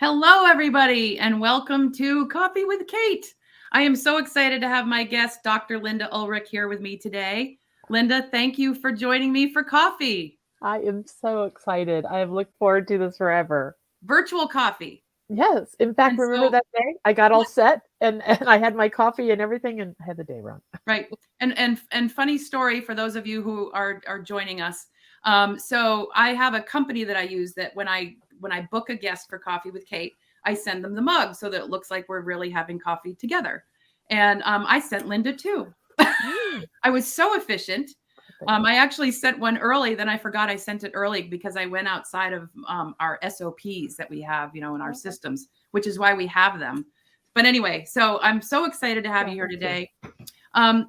Hello, everybody, and welcome to Coffee with Kate. I am so excited to have my guest, Dr. Lynda Ulrich, here with me today. Lynda, thank you for joining me for coffee. I am so excited. I have looked forward to this forever. Virtual coffee. Yes. In fact, And remember so, that day? I got all set and I had my coffee and everything and I had the day run. right. And funny story for those of you who are joining us. So I have a company that I use that when I book a guest for Coffee with Kate, I send them the mug so that it looks like we're really having coffee together. And I sent Lynda too. I was so efficient. I actually sent one early, then I forgot I sent it early because I went outside of our SOPs that we have, in our systems, which is why we have them. But anyway, so I'm so excited to have you here today.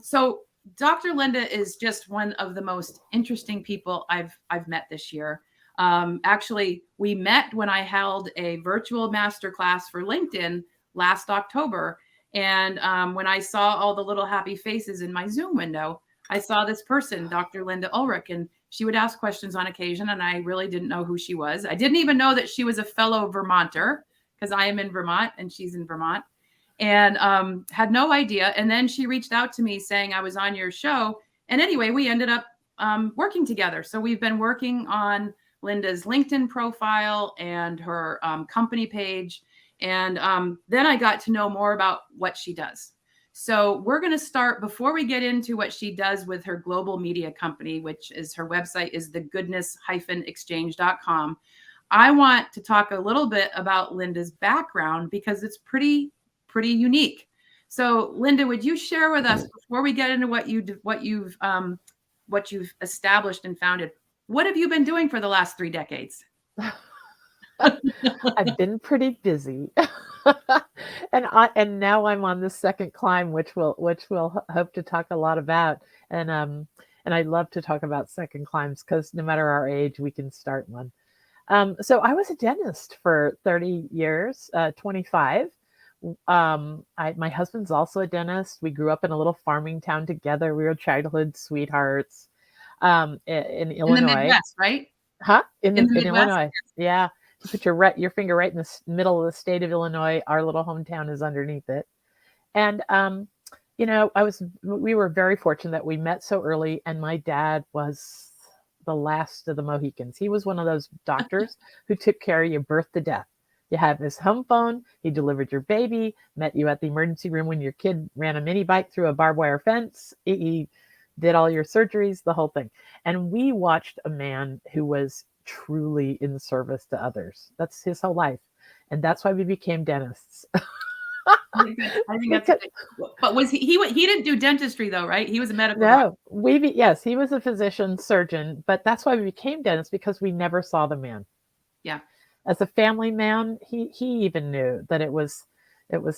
So Dr. Lynda is just one of the most interesting people I've met this year. Actually, we met when I held a virtual masterclass for LinkedIn last October. And when I saw all the little happy faces in my Zoom window, I saw this person, Dr. Lynda Ulrich, and she would ask questions on occasion, and I really didn't know who she was. I didn't even know that she was a fellow Vermonter because I am in Vermont and she's in Vermont, and had no idea. And then she reached out to me saying I was on your show. And anyway, we ended up working together. So we've been working on Lynda's LinkedIn profile and her company page. And then I got to know more about what she does. So we're going to start before we get into what she does with her global media company, which is her website is thegoodness-exchange.com. I want to talk a little bit about Lynda's background because it's pretty unique. So Lynda, would you share with us before we get into what you've established and founded? What have you been doing for the last 3 decades? I've been pretty busy. and now I'm on the second climb, which we'll hope to talk a lot about. And I love to talk about second climbs because no matter our age, we can start one. So I was a dentist for 30 years, 25. My husband's also a dentist. We grew up in a little farming town together. We were childhood sweethearts in In the Illinois. Midwest, right? Huh? In the In Midwest? Illinois. Yeah. You put your finger right in the middle of the state of Illinois. Our little hometown is underneath it. And we were very fortunate that we met so early, and my dad was the last of the Mohicans. He was one of those doctors who took care of you birth to death. You had his home phone, he delivered your baby, met you at the emergency room when your kid ran a mini bike through a barbed wire fence. He did all your surgeries, the whole thing. And we watched a man who was truly in service to others. That's his whole life. And that's why we became dentists. I think that's good. But was he didn't do dentistry though, right? He was a medical doctor. No, yes, he was a physician surgeon, but that's why we became dentists because we never saw the man. Yeah. As a family man, he even knew that it was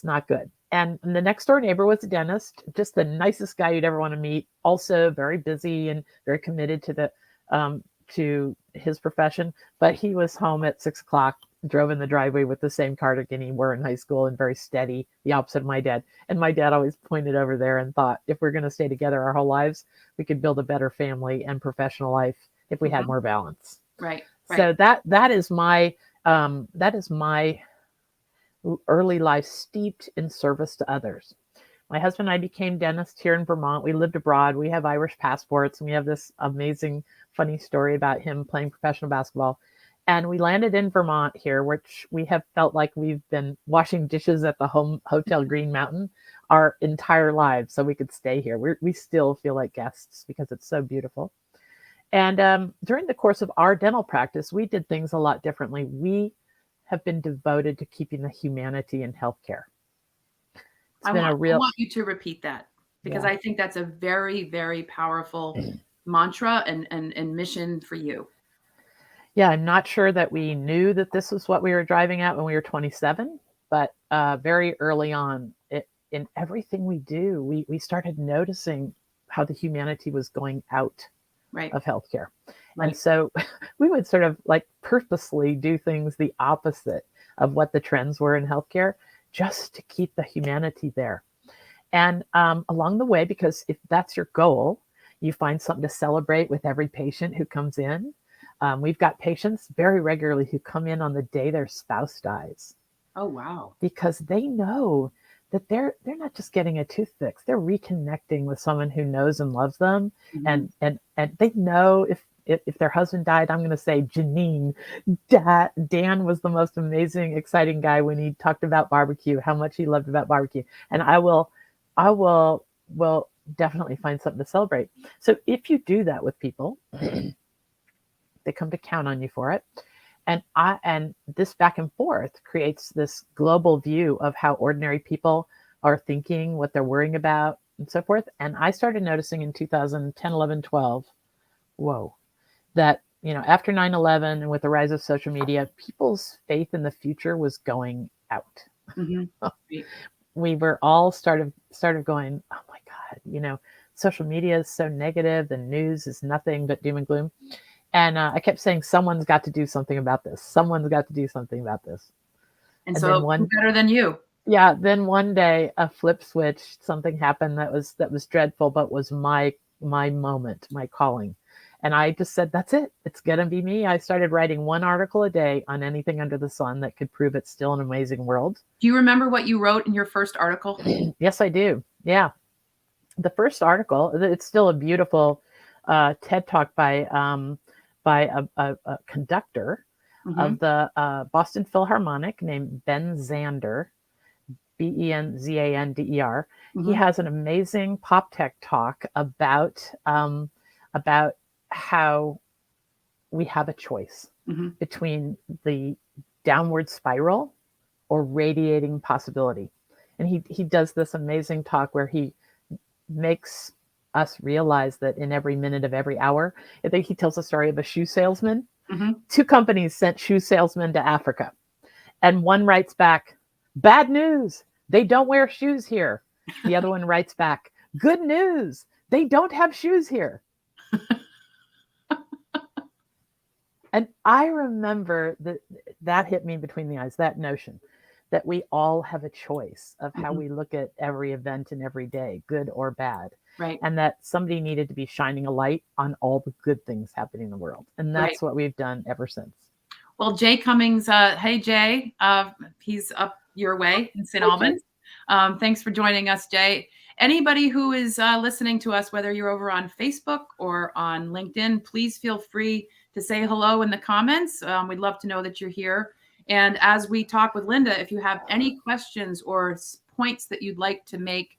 not good. And the next door neighbor was a dentist, just the nicest guy you'd ever want to meet. Also very busy and very committed to his profession. But he was home at 6 o'clock, drove in the driveway with the same cardigan he wore in high school, and very steady, the opposite of my dad. And my dad always pointed over there and thought, if we're going to stay together our whole lives, we could build a better family and professional life if we had more balance. Right. So that is my early life steeped in service to others. My husband and I became dentists here in Vermont. We lived abroad. We have Irish passports, and we have this amazing, funny story about him playing professional basketball. And we landed in Vermont here, which we have felt like we've been washing dishes at the Hotel Green Mountain our entire lives, so we could stay here. We still feel like guests because it's so beautiful. And during the course of our dental practice, we did things a lot differently. We have been devoted to keeping the humanity in healthcare. I want you to repeat that because I think that's a very, very powerful mantra and mission for you. Yeah, I'm not sure that we knew that this was what we were driving at when we were 27, but very early on, in everything we do, we started noticing how the humanity was going out of healthcare. Right. And so we would sort of like purposely do things the opposite of what the trends were in healthcare just to keep the humanity there. And along the way, because if that's your goal, you find something to celebrate with every patient who comes in. We've got patients very regularly who come in on the day their spouse dies. Oh, wow. because they know that they're not just getting a tooth fix. They're reconnecting with someone who knows and loves them. Mm-hmm. And they know if their husband died, I'm going to say, Janine, Dan was the most amazing, exciting guy when he talked about barbecue, how much he loved about barbecue. And I will definitely find something to celebrate. So if you do that with people, they come to count on you for it. And this back and forth creates this global view of how ordinary people are thinking, what they're worrying about, and so forth. And I started noticing in 2010, 11, 12, whoa, that, after 9/11 and with the rise of social media, people's faith in the future was going out. Mm-hmm. We were all started going, oh my God, social media is so negative. The news is nothing but doom and gloom. And I kept saying, someone's got to do something about this. Someone's got to do something about this. And so who better than you? Yeah. Then one day a flip switch, something happened that was dreadful, but was my moment, my calling. And I just said, that's it. It's going to be me. I started writing one article a day on anything under the sun that could prove it's still an amazing world. Do you remember what you wrote in your first article? Yes, I do. Yeah. The first article, it's still a beautiful TED Talk by a conductor of the Boston Philharmonic named Ben Zander, Benzander. He has an amazing pop tech talk about how we have a choice between the downward spiral or radiating possibility. And he does this amazing talk where he makes us realize that in every minute of every hour, I think he tells a story of a shoe salesman. Two companies sent shoe salesmen to Africa. And one writes back, bad news, they don't wear shoes here. The other one writes back, good news, they don't have shoes here. And I remember that hit me between the eyes, that notion that we all have a choice of how we look at every event and every day, good or bad. Right. And that somebody needed to be shining a light on all the good things happening in the world. And that's what we've done ever since. Well, Jay Cummings, hey, Jay, he's up your way in St. Albans. Thanks for joining us, Jay. Anybody who is listening to us, whether you're over on Facebook or on LinkedIn, please feel free to say hello in the comments. We'd love to know that you're here. And as we talk with Lynda, if you have any questions or points that you'd like to make,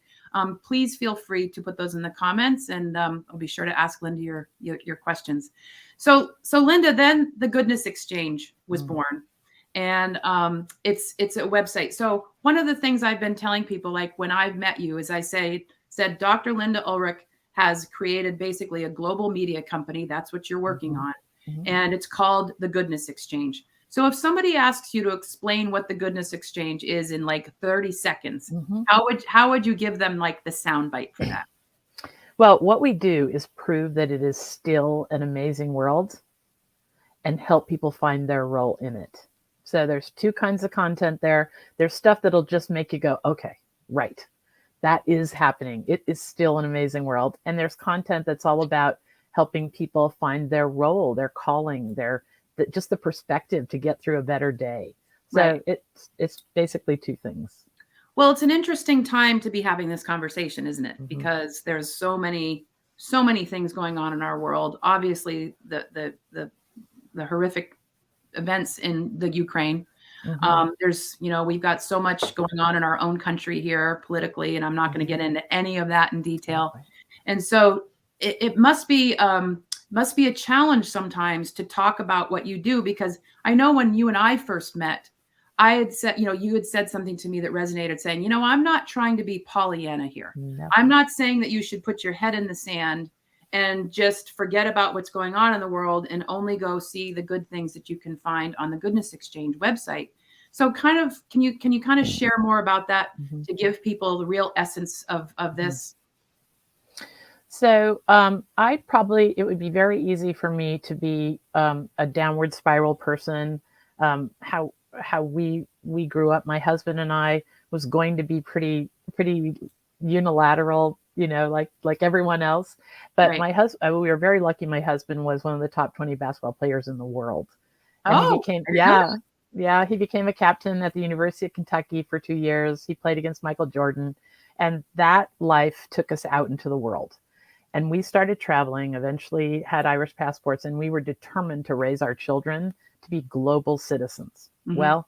please feel free to put those in the comments, and I'll be sure to ask Lynda your questions. So Lynda, then the Goodness Exchange was born, and it's a website. So one of the things I've been telling people, like when I've met you, is I said Dr. Lynda Ulrich has created basically a global media company. That's what you're working on, and it's called the Goodness Exchange. So if somebody asks you to explain what the Goodness Exchange is in like 30 seconds, how would you give them like the soundbite for that? Well, what we do is prove that it is still an amazing world and help people find their role in it. So there's two kinds of content there. There's stuff that'll just make you go, okay, right, that is happening. It is still an amazing world. And there's content that's all about helping people find their role, their calling, just the perspective to get through a better day. So it's basically two things. Well, it's an interesting time to be having this conversation, isn't it? Because there's so many things going on in our world. Obviously, the horrific events in the Ukraine. There's, we've got so much going on in our own country here politically, and I'm not going to get into any of that in detail. And so it must be a challenge sometimes to talk about what you do, because I know when you and I first met, I had said, you had said something to me that resonated, saying, I'm not trying to be Pollyanna here. No. I'm not saying that you should put your head in the sand and just forget about what's going on in the world and only go see the good things that you can find on the Goodness Exchange website. So can you kind of share more about that to give people the real essence of this? So it would be very easy for me to be a downward spiral person. How we grew up, my husband and I, was going to be pretty unilateral, like everyone else. But my husband, we were very lucky. My husband was one of the top 20 basketball players in the world. And he became, Yeah, he became a captain at the University of Kentucky for 2 years. He played against Michael Jordan. And that life took us out into the world. And we started traveling, eventually had Irish passports, and we were determined to raise our children to be global citizens. Mm-hmm. Well,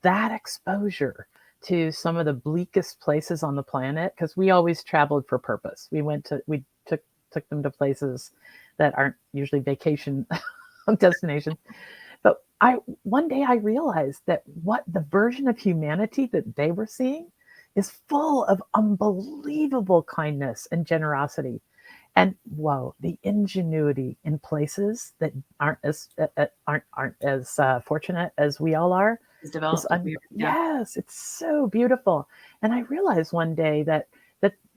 that exposure to some of the bleakest places on the planet, because we always traveled for purpose. We took them to places that aren't usually vacation destinations. But one day I realized that what the version of humanity that they were seeing is full of unbelievable kindness and generosity. And whoa, the ingenuity in places that aren't as fortunate as we all are It's is developed. Yeah. yes, it's so beautiful. And I realized one day that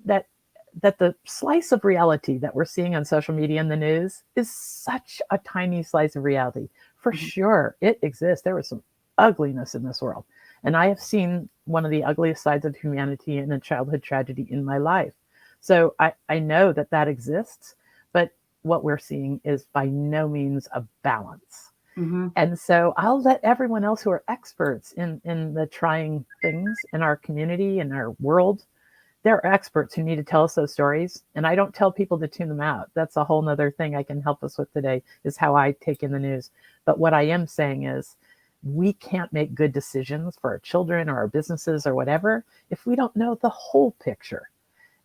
that that the slice of reality that we're seeing on social media and the news is such a tiny slice of reality. For Mm-hmm. sure, it exists. There was some ugliness in this world, and I have seen one of the ugliest sides of humanity in a childhood tragedy in my life. So I know that that exists, but what we're seeing is by no means a balance. Mm-hmm. And so I'll let everyone else who are experts in the trying things in our community, in our world, there are experts who need to tell us those stories. And I don't tell people to tune them out. That's a whole nother thing I can help us with today, is how I take in the news. But what I am saying is we can't make good decisions for our children or our businesses or whatever if we don't know the whole picture.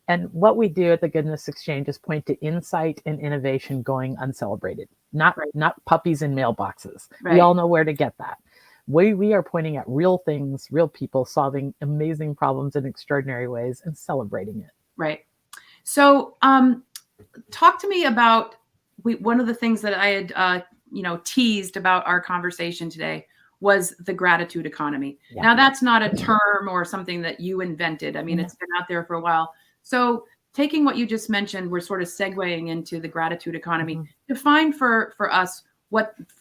And what we do at the Goodness Exchange is point to insight and innovation going uncelebrated, not, Right. not puppies in mailboxes. We Right. all know where to get that. We are pointing at real things, real people solving amazing problems in extraordinary ways and celebrating it. Right. So, talk to me about one of the things that I had, teased about our conversation today was the gratitude economy. Yeah. Now, that's not a term or something that you invented. I mean, Yeah. it's been out there for a while. So, taking what you just mentioned, we're sort of segueing into the gratitude economy. Mm-hmm. Define for us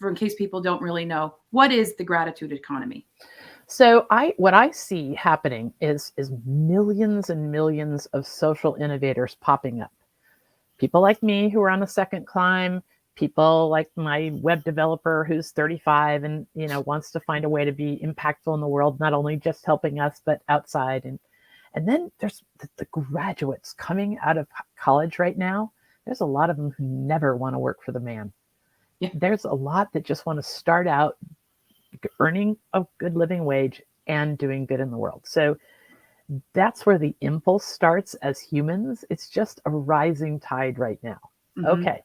in case people don't really know, what is the gratitude economy? So what I see happening is millions and millions of social innovators popping up. People like me who are on the second climb, people like my web developer who's 35 and wants to find a way to be impactful in the world, not only just helping us but outside. And then there's the graduates coming out of college right now. There's a lot of them who never want to work for the man. Yeah. There's a lot that just want to start out earning a good living wage and doing good in the world. So that's where the impulse starts as humans. It's just a rising tide right now. Mm-hmm. Okay.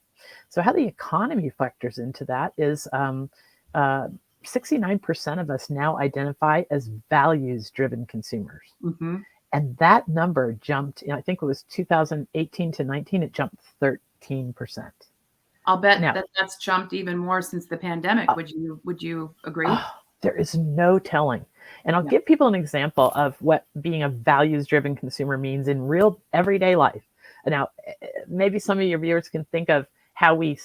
So how the economy factors into that is 69% of us now identify as values-driven consumers. Mm-hmm. And that number jumped, I think it was 2018 to 19, it jumped 13%. I'll bet Now, that's jumped even more since the pandemic. Would you agree? There is no telling. And I'll give people an example of what being a values-driven consumer means in real everyday life. Now, maybe some of your viewers can think of how we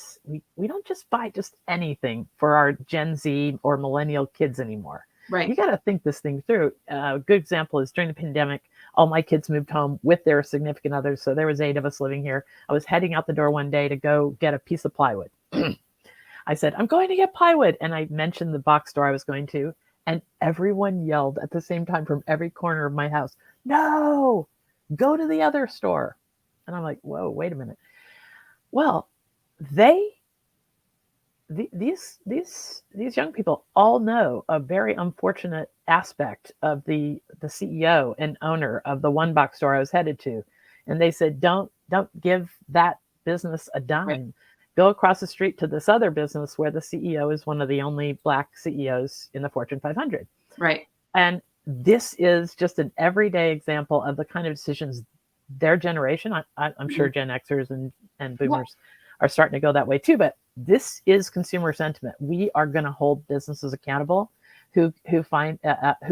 don't just buy just anything for our Gen Z or millennial kids anymore. Right. You got to think this thing through. A good example is during the pandemic, all my kids moved home with their significant others. So there was 8 of us living here. I was heading out the door one day to go get a piece of plywood. I said, I'm going to get plywood. And I mentioned the box store I was going to. And everyone yelled at the same time from every corner of my house, no, go to the other store. And I'm like, whoa, wait a minute. Well, these young people all know a very unfortunate aspect of the CEO and owner of the one box store I was headed to. And they said, don't give that business a dime. Right. Go across the street to this other business where the CEO is one of the only Black CEOs in the Fortune 500. Right. And this is just an everyday example of the kind of decisions their generation, I'm sure Gen Xers and boomers are starting to go that way too, but this is consumer sentiment. We are going to hold businesses accountable who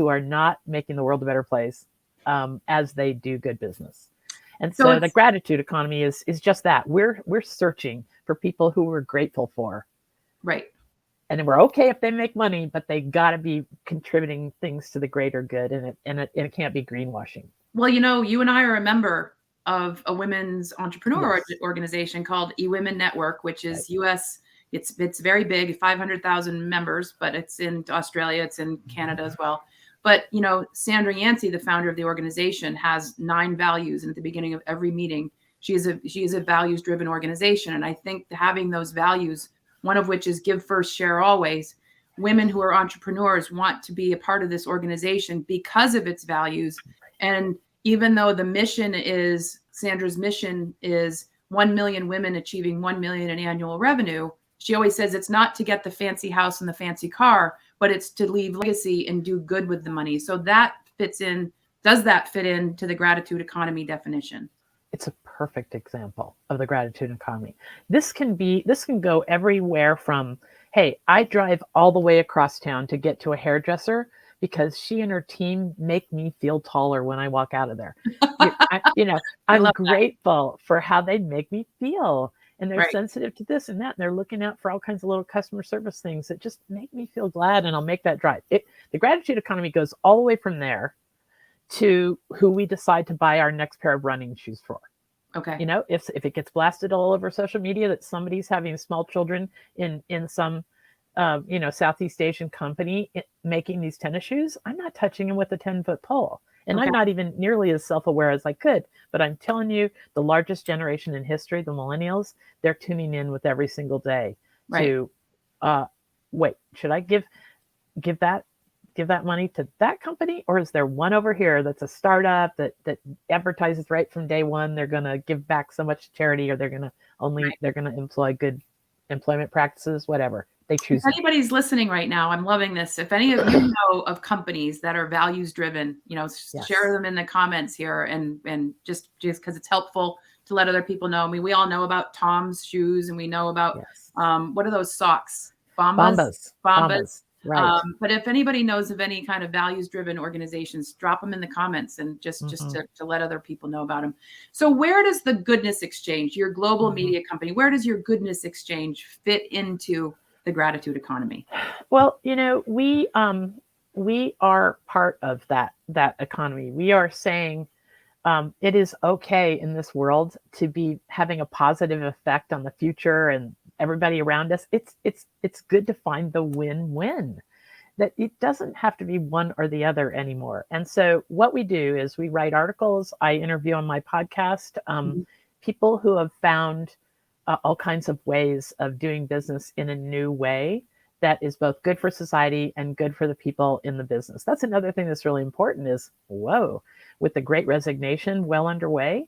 are not making the world a better place as they do good business. And so the gratitude economy is just that. We're searching for people who we're grateful for. Right. And we're okay if they make money, but they got to be contributing things to the greater good, and it can't be greenwashing. Well, you and I are a member of a women's entrepreneur organization called eWomen Network, which is U.S. It's very big, 500,000 members, but it's in Australia, it's in Canada as well. But Sandra Yancey, the founder of the organization, has 9 values, and at the beginning of every meeting, she is a values-driven organization. And I think having those values, one of which is give first, share always. Women who are entrepreneurs want to be a part of this organization because of its values. And even though Sandra's mission is 1 million women achieving 1 million in annual revenue, she always says it's not to get the fancy house and the fancy car, but it's to leave legacy and do good with the money. So that does that fit into the gratitude economy definition? It's a perfect example of the gratitude economy. This can go everywhere from, hey, I drive all the way across town to get to a hairdresser because she and her team make me feel taller when I walk out of there. I'm grateful for how they make me feel. And they're sensitive to this and that. And they're looking out for all kinds of little customer service things that just make me feel glad. And I'll make that drive. The gratitude economy goes all the way from there to who we decide to buy our next pair of running shoes for. Okay. If it gets blasted all over social media that somebody's having small children in some Southeast Asian company making these tennis shoes, I'm not touching them with a 10-foot pole. And I'm not even nearly as self-aware as I could. But I'm telling you, the largest generation in history, the millennials, they're tuning in with every single day to, wait, should I give that money to that company? Or is there one over here that's a startup that advertises right from day one, they're going to give back so much to charity, or they're going to employ good employment practices, whatever. They choose. If anybody's listening right now, I'm loving this. If any of you know of companies that are values driven, share them in the comments here, and just because it's helpful to let other people know. I mean, we all know about Tom's shoes, and we know about what are those socks? Bombas. Right. But if anybody knows of any kind of values driven organizations, drop them in the comments, and just to let other people know about them. So where does the Goodness Exchange, your global media company, where does your Goodness Exchange fit into the gratitude economy? Well, we are part of that economy. We are saying it is okay in this world to be having a positive effect on the future and everybody around us. It's good to find the win-win, that it doesn't have to be one or the other anymore. And so what we do is we write articles. I interview on my podcast people who have found all kinds of ways of doing business in a new way that is both good for society and good for the people in the business. That's another thing that's really important is, with the Great Resignation well underway,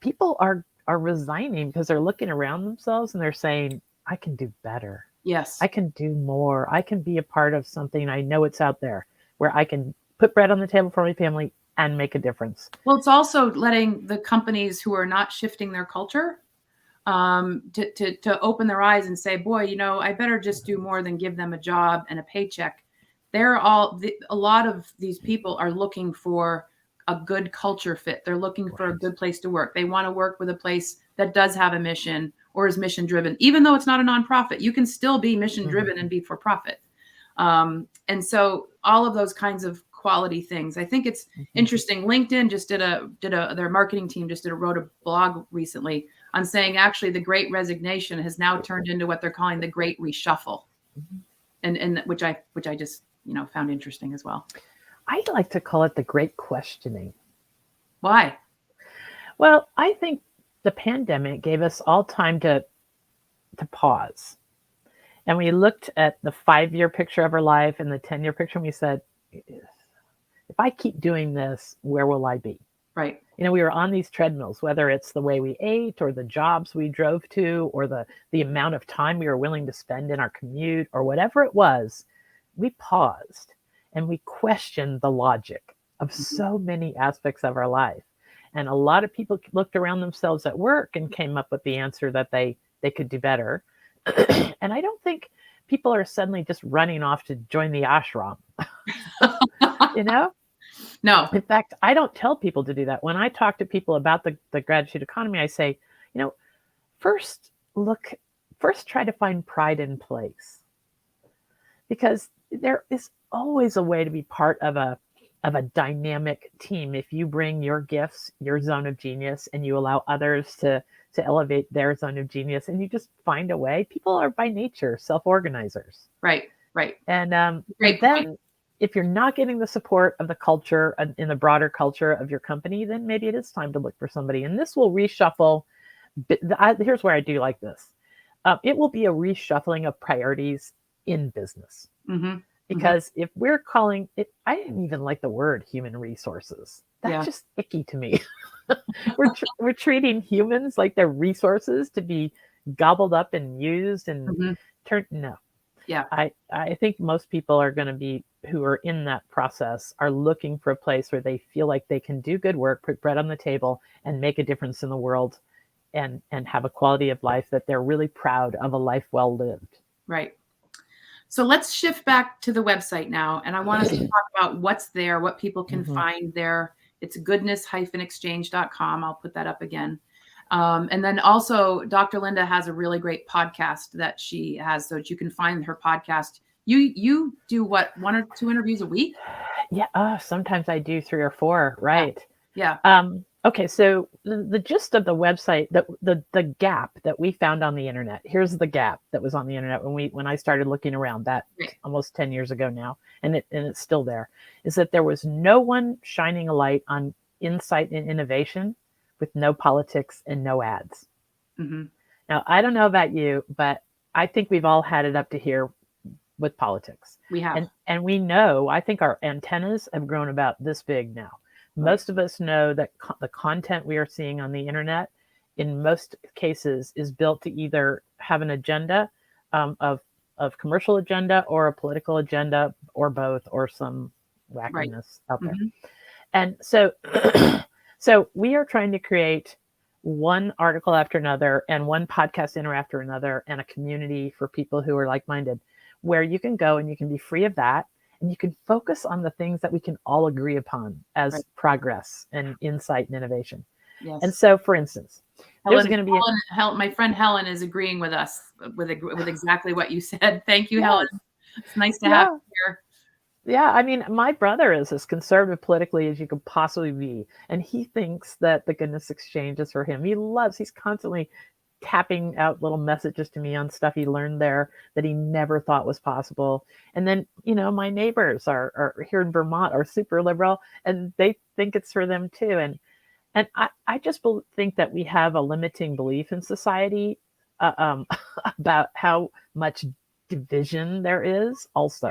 people are resigning because they're looking around themselves and they're saying, I can do better. Yes. I can do more. I can be a part of something. I know it's out there where I can put bread on the table for my family and make a difference. Well, it's also letting the companies who are not shifting their culture to open their eyes and say, boy, I better just do more than give them a job and a paycheck. A lot of these people are looking for a good culture fit. They're looking for a good place to work. They want to work with a place that does have a mission or is mission driven. Even though it's not a nonprofit, you can still be mission driven and be for profit. And so all of those kinds of quality things. I think it's interesting. LinkedIn just their marketing team wrote a blog recently on saying actually the Great Resignation has now turned into what they're calling the Great Reshuffle, and which I just found interesting as well. I'd like to call it the Great Questioning. Why? Well, I think the pandemic gave us all time to pause, and we looked at the 5-year picture of our life and the 10-year picture, and we said, if I keep doing this, where will I be? Right. We were on these treadmills, whether it's the way we ate or the jobs we drove to or the amount of time we were willing to spend in our commute or whatever it was, we paused and we questioned the logic of so many aspects of our life. And a lot of people looked around themselves at work and came up with the answer that they could do better. And I don't think people are suddenly just running off to join the ashram. No. In fact, I don't tell people to do that. When I talk to people about the gratitude economy, I say, first try to find pride in place, because there is always a way to be part of a dynamic team if you bring your gifts, your zone of genius, and you allow others to to elevate their zone of genius, and you just find a way. People are by nature self-organizers. Right. And Great then point. if you're not getting the support of the culture in the broader culture of your company, then maybe it is time to look for somebody. And this will reshuffle. Here's where I do like this. It will be a reshuffling of priorities in business. Because if we're calling it, I didn't even like the word human resources. That's just icky to me. we're treating humans like they're resources to be gobbled up and used and turned. No. Yeah. I think most people are going to be, who are in that process, are looking for a place where they feel like they can do good work, put bread on the table, and make a difference in the world, and have a quality of life that they're really proud of, a life well lived. Right. So let's shift back to the website now. And I want us to talk about what's there, what people can find there. It's goodness-exchange.com. I'll put that up again. And then also Dr. Lynda has a really great podcast that she has, so that you can find her podcast. You do what, 1 or 2 interviews a week? Yeah. Sometimes I do 3 or 4. Right. Yeah. Okay. So the gist of the website, the gap that we found on the internet, here's the gap that was on the internet when I started looking around, that almost 10 years ago now, and it's still there, is that there was no one shining a light on insight and innovation with no politics and no ads. Now, I don't know about you, but I think we've all had it up to here with politics. We have. And we know, I think our antennas have grown about this big now. Most of us know that the content we are seeing on the internet, in most cases, is built to either have an agenda of commercial agenda, or a political agenda, or both, or some wackiness out there. And so, so we are trying to create one article after another, and one podcast after another, and a community for people who are like-minded, where you can go and you can be free of that, and you can focus on the things that we can all agree upon as progress and insight and innovation. Yes. And so, for instance, there's going to be my friend Helen is agreeing with us with exactly what you said. Thank you, Helen. It's nice to have you here. Yeah, I mean, my brother is as conservative politically as you could possibly be, and he thinks that the Goodness Exchange is for him. He's constantly tapping out little messages to me on stuff he learned there that he never thought was possible. And then, my neighbors are here in Vermont are super liberal, and they think it's for them too. And I just think that we have a limiting belief in society about how much division there is also.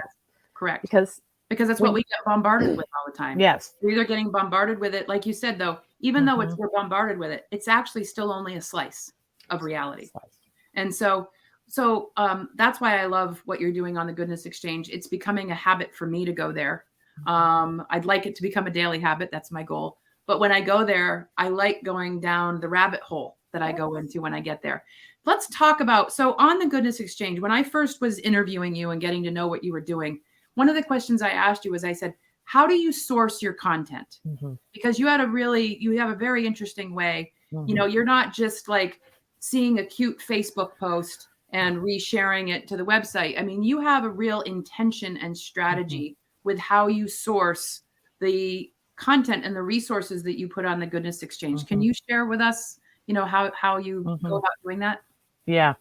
Correct. Because that's what we get bombarded with all the time. Yes. We're either getting bombarded with it, like you said, though, even though we're bombarded with it, it's actually still only a slice of reality. And so that's why I love what you're doing on the Goodness Exchange. It's becoming a habit for me to go there. I'd like it to become a daily habit. That's my goal. But when I go there, I like going down the rabbit hole that I go into when I get there. Let's talk about, so on the Goodness Exchange, when I first was interviewing you and getting to know what you were doing, one of the questions I asked you was, I said, how do you source your content? Because you have a very interesting way. You're not just like seeing a cute Facebook post and resharing it to the website. I mean, you have a real intention and strategy with how you source the content and the resources that you put on the Goodness Exchange. Can you share with us, how you go about doing that? Yeah.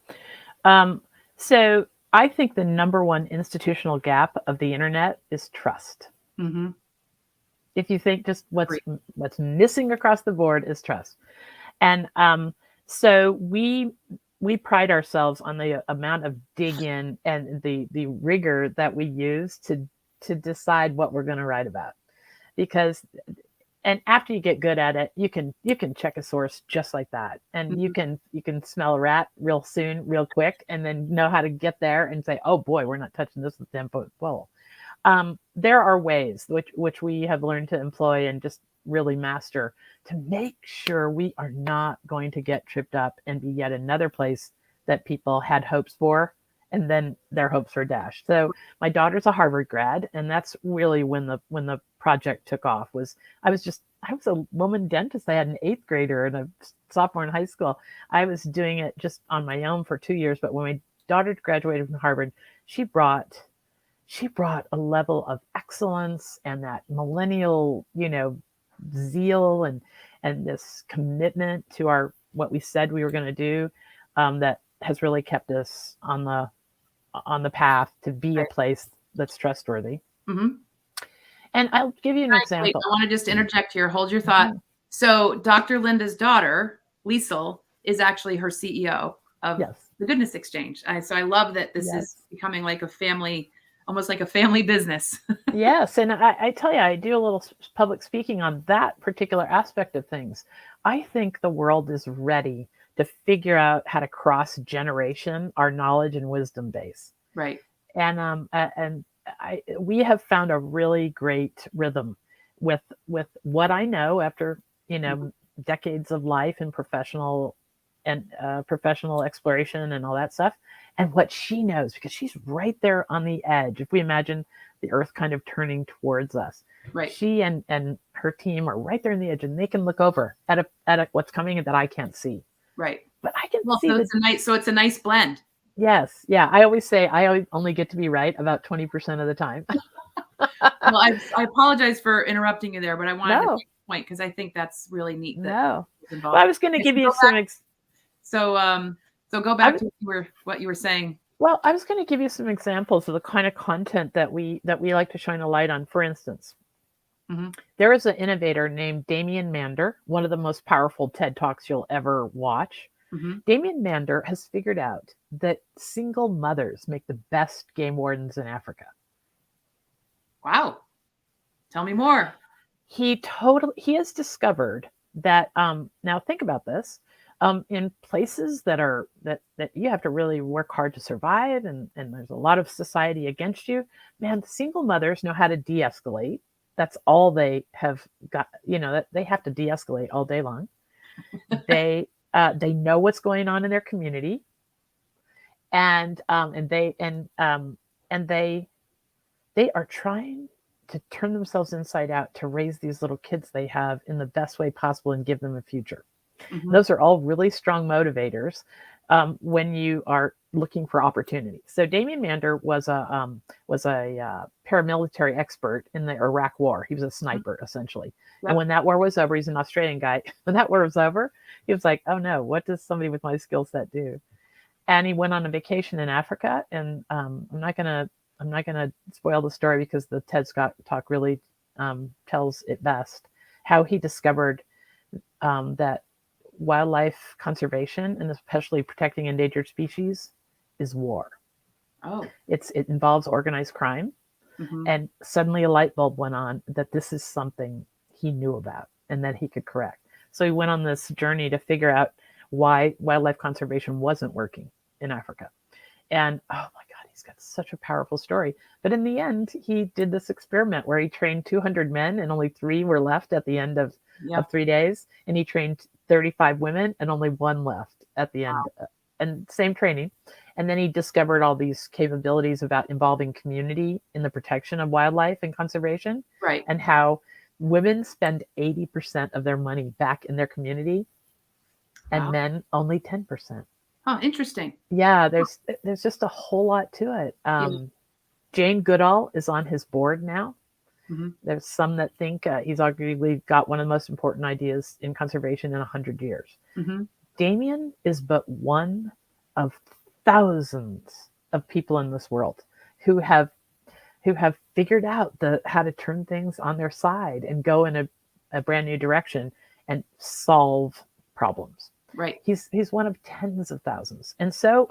So I think the number one institutional gap of the internet is trust. If you think just what's missing across the board is trust. And so we pride ourselves on the amount of dig in and the rigor that we use to decide what we're going to write about. Because, and after you get good at it, you can check a source just like that, and you can smell a rat real quick, and then know how to get there and say, oh boy, we're not touching this with 10-foot pole. There are ways which we have learned to employ and just really master to make sure we are not going to get tripped up and be yet another place that people had hopes for, and then their hopes were dashed. So my daughter's a Harvard grad, and that's really when the project took off. I was a woman dentist. I had an 8th grader and a sophomore in high school. I was doing it just on my own for 2 years. But when my daughter graduated from Harvard, she brought a level of excellence and that millennial, zeal and this commitment to our what we said we were going to do, that has really kept us on the path to be a place that's trustworthy. Mm-hmm. And I'll give you an example. Wait, I want to just interject here. Hold your thought. So Dr. Lynda's daughter, Liesel, is actually her CEO of the Goodness Exchange. So I love that this is becoming like a family, almost like a family business. Yes. And I tell you, I do a little public speaking on that particular aspect of things. I think the world is ready to figure out how to cross generation our knowledge and wisdom base. Right. And we have found a really great rhythm with what I know after, decades of life in professional exploration and all that stuff, and what she knows, because she's right there on the edge. If we imagine the earth kind of turning towards us, right, she and her team are right there on the edge, and they can look over at what's coming that I can't see. Right. But I can see. So it's a nice blend. Yes. Yeah. I always say I only get to be right about 20% of the time. Well, I apologize for interrupting you there, but I wanted to make a point because I think that's really neat. Well, I was going to give you some. So go back to what you were saying. Well, I was going to give you some examples of the kind of content that we like to shine a light on. For instance, there is an innovator named Damian Mander, one of the most powerful TED Talks you'll ever watch. Damian Mander has figured out that single mothers make the best game wardens in Africa. Wow. Tell me more. He has discovered that, now think about this, in places that you have to really work hard to survive, and there's a lot of society against you, man, single mothers know how to de-escalate. That's all they have got, that they have to de-escalate all day long. They know what's going on in their community, and they are trying to turn themselves inside out to raise these little kids they have in the best way possible and give them a future. Those are all really strong motivators when you are looking for opportunity. So Damian Mander was a paramilitary expert in the Iraq War. He was a sniper, essentially. Yep. And when that war was over, he's an Australian guy. When that war was over, he was like, oh no, what does somebody with my skill set do? And he went on a vacation in Africa. And I'm not gonna spoil the story because the TED Talk really tells it best. How he discovered that wildlife conservation, and especially protecting endangered species, is war. Oh, it involves organized crime. And suddenly a light bulb went on that this is something he knew about and that he could correct. So he went on this journey to figure out why wildlife conservation wasn't working in Africa. And oh my God, he's got such a powerful story. But in the end, he did this experiment where he trained 200 men and only 3 were left at the end of 3 days. And he trained 35 women and only 1 left at the end. And same training. And then he discovered all these capabilities about involving community in the protection of wildlife and conservation. Right. And how women spend 80% of their money back in their community, and men only 10%. Oh, interesting. Yeah, there's just a whole lot to it. Jane Goodall is on his board now. There's some that think he's arguably got one of the most important ideas in conservation in 100 years. Damian is but one of thousands of people in this world who have figured out how to turn things on their side and go in a brand new direction and solve problems. Right. He's one of tens of thousands. And so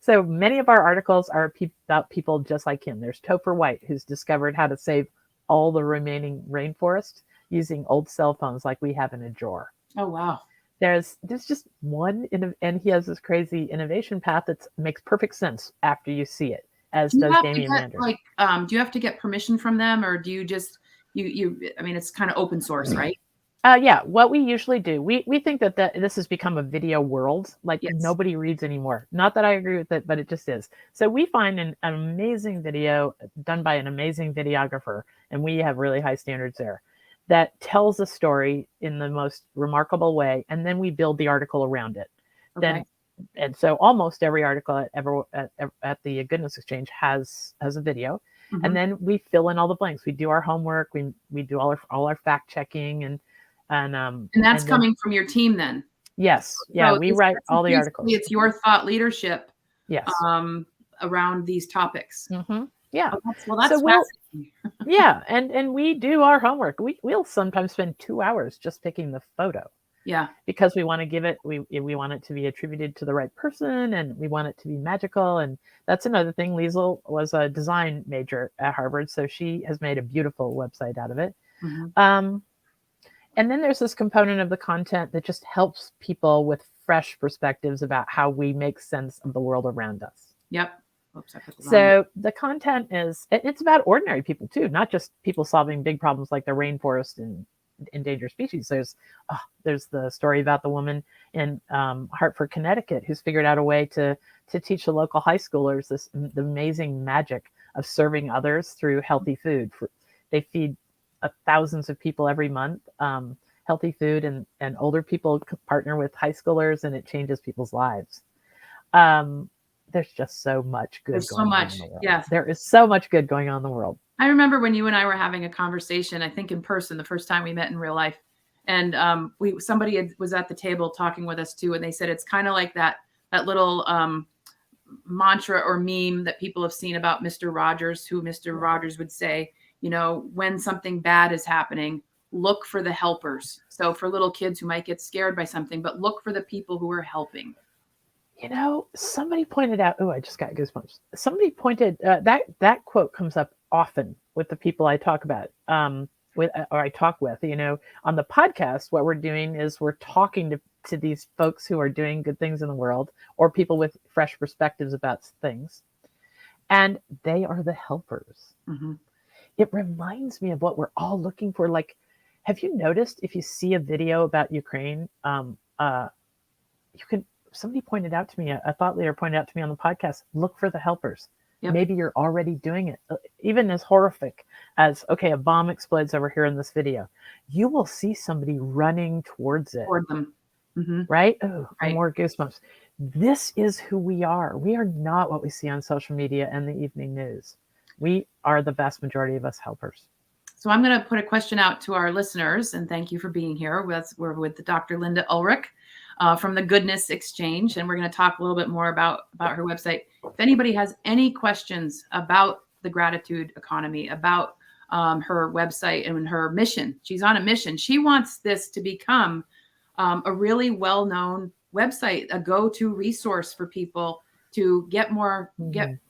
many of our articles are about people just like him. There's Topher White, who's discovered how to save all the remaining rainforest using old cell phones like we have in a drawer. Oh, wow. There's just one, and he has this crazy innovation path that makes perfect sense after you see it, as does Damian Mander. Do you have to get permission from them, or do you just, I mean, it's kind of open source, right? Yeah, what we usually do, we think that this has become a video world, like nobody reads anymore. Not that I agree with it, but it just is. So we find an amazing video done by an amazing videographer, and we have really high standards there, that tells a story in the most remarkable way, and then we build the article around it. Okay. And so almost every article at the Goodness Exchange has a video, and then we fill in all the blanks. We do our homework, we do all our fact checking, and that's coming from your team then. Yes. Yeah, So we write all the basically articles. it's your thought leadership Yes. around these topics. Yeah. So That's fascinating. yeah, and we do our homework. We'll sometimes spend 2 hours just picking the photo. Yeah. Because we want to give it, we want it to be attributed to the right person, and we want it to be magical. And that's another thing. Liesl was a design major at Harvard, so she has made a beautiful website out of it. And then there's this component of the content that just helps people with fresh perspectives about how we make sense of the world around us. Yep. Oops, I put the wrong So the content it's about ordinary people too, not just people solving big problems like the rainforest and endangered species. There's the story about the woman in Hartford, Connecticut, who's figured out a way to teach the local high schoolers the amazing magic of serving others through healthy food. They feed thousands of people every month healthy food, and older people partner with high schoolers, and it changes people's lives. There's just so much good going on in the world. Yes. There is so much good going on in the world. I remember when you and I were having a conversation, I think in person, the first time we met in real life. And somebody was at the table talking with us too. And they said, it's kind of like that little mantra or meme that people have seen about Mr. Rogers, who Mr. Rogers would say, when something bad is happening, look for the helpers. So for little kids who might get scared by something, but look for the people who are helping. Somebody pointed out, I just got goosebumps. Somebody pointed, that quote comes up often with the people I talk about, on the podcast. What we're doing is we're talking to these folks who are doing good things in the world, or people with fresh perspectives about things. And they are the helpers. It reminds me of what we're all looking for. Like, have you noticed if you see a video about Ukraine, somebody pointed out to me, a thought leader pointed out to me on the podcast, look for the helpers. Yep. Maybe you're already doing it. Even as horrific as, a bomb explodes over here in this video, you will see somebody running towards it. Toward them. Right? Right. More goosebumps. This is who we are. We are not what we see on social media and the evening news. We are the vast majority of us helpers. So I'm going to put a question out to our listeners, and thank you for being here. We're with Dr. Lynda Ulrich from the Goodness Exchange, and we're going to talk a little bit more about her website. If anybody has any questions about the gratitude economy, about her website and her mission, she's on a mission. She wants this to become a really well-known website, a go-to resource for people to get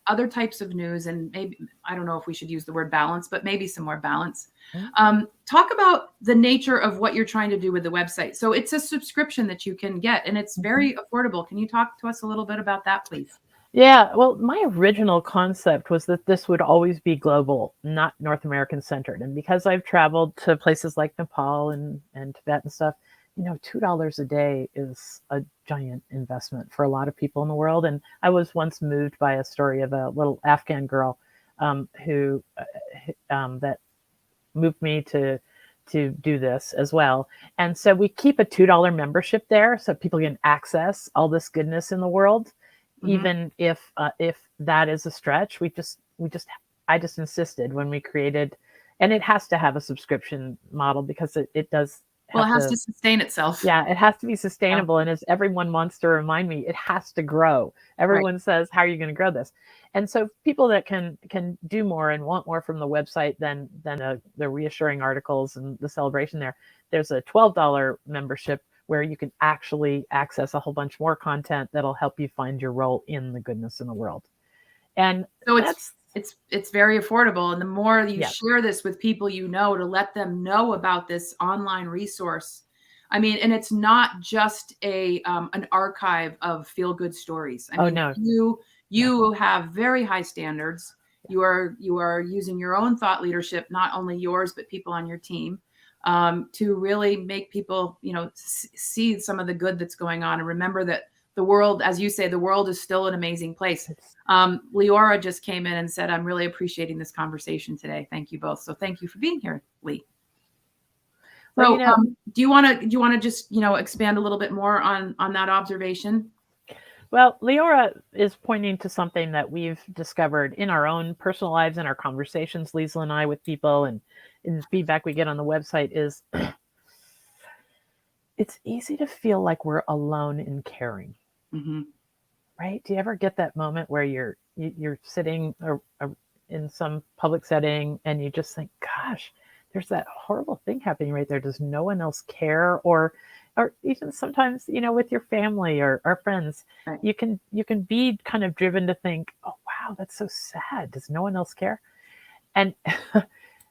other types of news, and maybe, I don't know if we should use the word balance, but maybe some more balance. Talk about the nature of what you're trying to do with the website. So it's a subscription that you can get, and it's very affordable. Can you talk to us a little bit about that, please? Yeah, well, my original concept was that this would always be global, not North American centered. And because I've traveled to places like Nepal and Tibet and stuff, $2 a day is a giant investment for a lot of people in the world. And I was once moved by a story of a little Afghan girl who that moved me to do this as well. And so we keep a $2 membership there so people can access all this goodness in the world, even if that is a stretch. I just insisted when we created, and it has to have a subscription model because it does. Well, it has to sustain itself. Yeah, it has to be sustainable. Yeah. And as everyone wants to remind me, it has to grow. Everyone says, how are you going to grow this? And so people that can do more and want more from the website than the reassuring articles and the celebration there's a $12 membership where you can actually access a whole bunch more content that'll help you find your role in the goodness in the world. And so it's very affordable. And the more you share this with people, to let them know about this online resource. I mean, and it's not just an archive of feel-good stories. You have very high standards. You are using your own thought leadership, not only yours, but people on your team, to really make people, see some of the good that's going on. And remember that the world, as you say, the world is still an amazing place. Leora just came in and said, I'm really appreciating this conversation today. Thank you both. So thank you for being here, Lee. So do you want to just, expand a little bit more on that observation? Well, Leora is pointing to something that we've discovered in our own personal lives and our conversations, Liesl and I, with people, and in the feedback we get on the website is it's easy to feel like we're alone in caring, Mm-hmm. right? Do you ever get that moment where you're sitting in some public setting and you just think, gosh, there's that horrible thing happening right there. Does no one else care? Or even sometimes, with your family or friends, Right. you can be kind of driven to think, oh wow, that's so sad. Does no one else care? And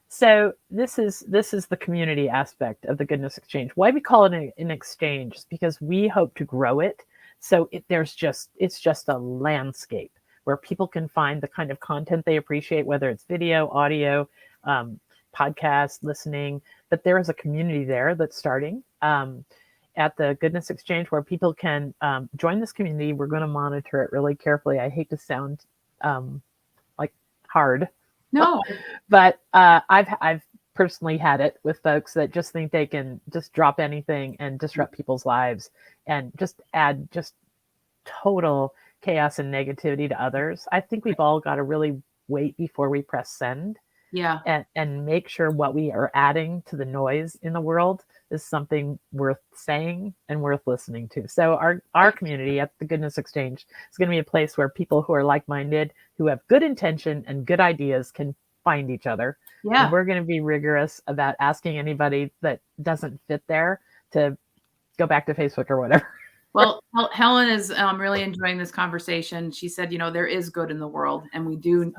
so this is the community aspect of the goodness exchange. Why we call it an exchange is because we hope to grow it. So it's just a landscape where people can find the kind of content they appreciate, whether it's video, audio, um, podcast, listening. But there is a community there that's starting at the Goodness Exchange where people can join this community. We're going to monitor it really carefully. I hate to sound like hard, No. but I've personally had it with folks that just think they can just drop anything and disrupt people's lives and just add just total chaos and negativity to others. I think we've all got to really wait before we press send Yeah. and make sure what we are adding to the noise in the world is something worth saying and worth listening to. So our community at the Goodness Exchange is going to be a place where people who are like-minded, who have good intention and good ideas can find each other. Yeah. And we're going to be rigorous about asking anybody that doesn't fit there to go back to Facebook or whatever. Well, Helen is really enjoying this conversation. She said, there is good in the world, and we do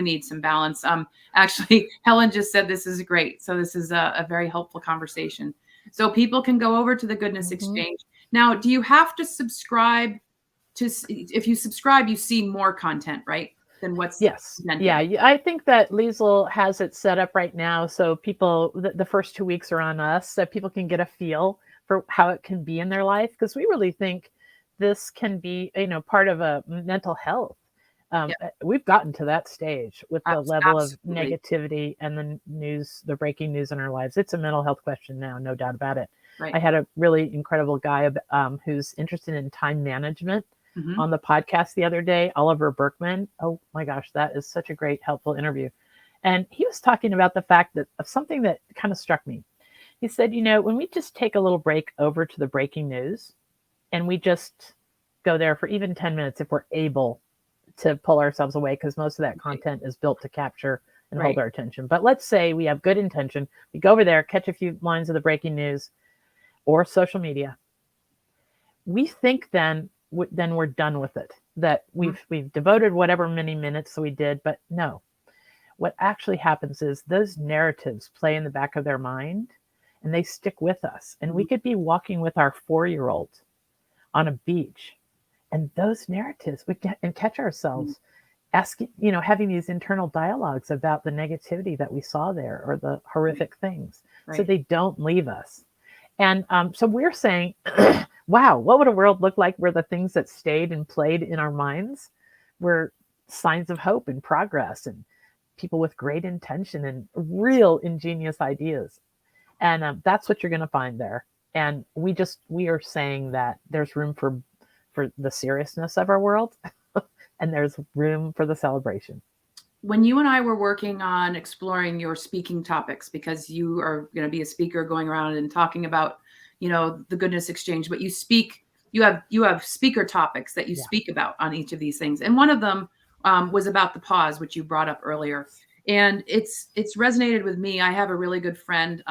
need some balance. Actually, Helen just said this is great. So this is a very helpful conversation. So people can go over to the Goodness Exchange. Now, do you have to subscribe if you subscribe, you see more content, right? Than what's yes. presented. Yeah. I think that Liesl has it set up right now. So people, the first 2 weeks are on us, so people can get a feel for how it can be in their life, because we really think this can be part of a mental health. We've gotten to that stage with the level of negativity and the breaking news in our lives. It's a mental health question now, no doubt about it. Right. I had a really incredible guy who's interested in time management on the podcast the other day, Oliver Berkman. Oh my gosh, that is such a great, helpful interview. And he was talking about the fact that of something that kind of struck me. He said, when we just take a little break over to the breaking news and we just go there for even 10 minutes, if we're able to pull ourselves away, because most of that content is built to capture and hold our attention. But let's say we have good intention. We go over there, catch a few lines of the breaking news or social media. We think then we're done with it, that we've devoted whatever many minutes we did. But no, what actually happens is those narratives play in the back of their mind and they stick with us. And we could be walking with our 4-year-old on a beach, and those narratives, we get and catch ourselves asking, having these internal dialogues about the negativity that we saw there or the horrific things. So they don't leave us. And so we're saying, wow, what would a world look like where the things that stayed and played in our minds were signs of hope and progress and people with great intention and real ingenious ideas? And that's what you're going to find there. And we are saying that there's room for the seriousness of our world and there's room for the celebration. When you and I were working on exploring your speaking topics, because you are going to be a speaker going around and talking about, the Goodness Exchange, but you have speaker topics that you speak about on each of these things. And one of them was about the pause, which you brought up earlier. And it's resonated with me. I have a really good friend